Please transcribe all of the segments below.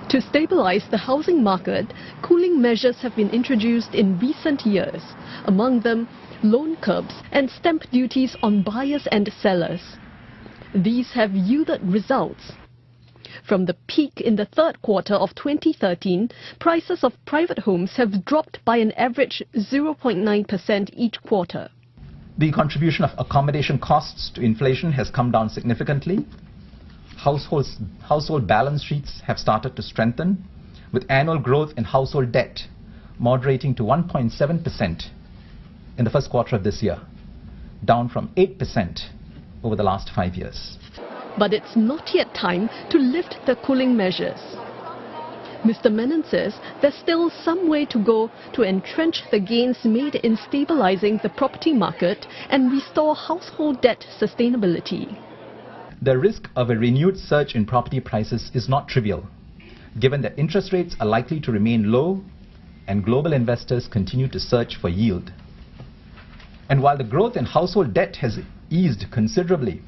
To stabilize the housing market, cooling measures have been introduced in recent years, among them loan curbs and stamp duties on buyers and sellers. These have yielded results. From the peak in the third quarter of 2013, prices of private homes have dropped by an average 0.9% each quarter. The contribution of accommodation costs to inflation has come down significantly. Household balance sheets have started to strengthen, with annual growth in household debt moderating to 1.7% in the first quarter of this year, down from 8% over the last 5 years. But it's not yet time to lift the cooling measures. Mr. Menon says there's still some way to go to entrench the gains made in stabilizing the property market and restore household debt sustainability. The risk of a renewed surge in property prices is not trivial, given that interest rates are likely to remain low and global investors continue to search for yield. And while the growth in household debt has eased considerably,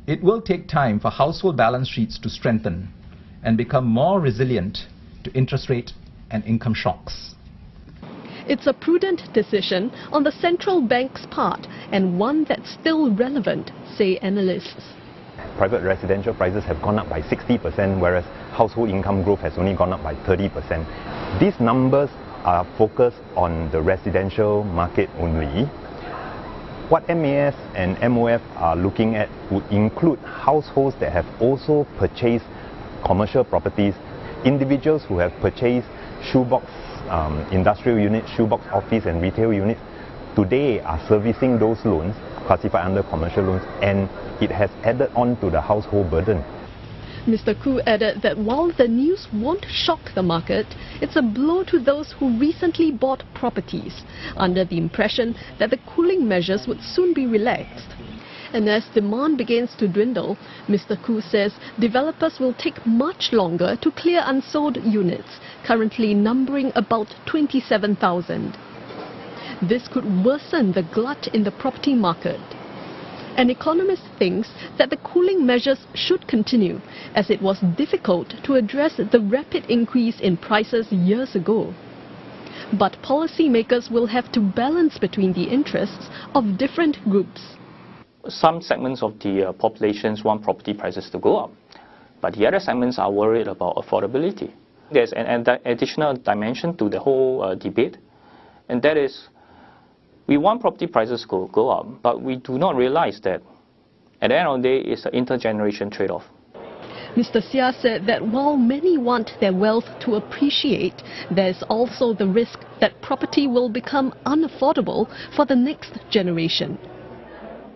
it will take time for household balance sheets to strengthen and become more resilient to interest rate and income shocks. It's a prudent decision on the central bank's part and one that's still relevant, say analysts. Private residential prices have gone up by 60%, whereas household income growth has only gone up by 30%. These numbers are focused on the residential market only. What MAS and MOF are looking at would include households that have also purchased commercial properties, individuals who have purchased shoebox industrial units, shoebox office and retail units, today are servicing those loans classified under commercial loans, and it has added on to the household burden. Mr. Khoo added that while the news won't shock the market, it's a blow to those who recently bought properties, under the impression that the cooling measures would soon be relaxed. And as demand begins to dwindle, Mr. Khoo says developers will take much longer to clear unsold units, currently numbering about 27,000. This could worsen the glut in the property market. An economist thinks that the cooling measures should continue, as it was difficult to address the rapid increase in prices years ago. But policymakers will have to balance between the interests of different groups. Some segments of the populations want property prices to go up, but the other segments are worried about affordability. There's an additional dimension to the whole debate, and that is, we want property prices to go up, but we do not realize that at the end of the day, it's an intergeneration trade-off. Mr. Seah said that while many want their wealth to appreciate, there's also the risk that property will become unaffordable for the next generation.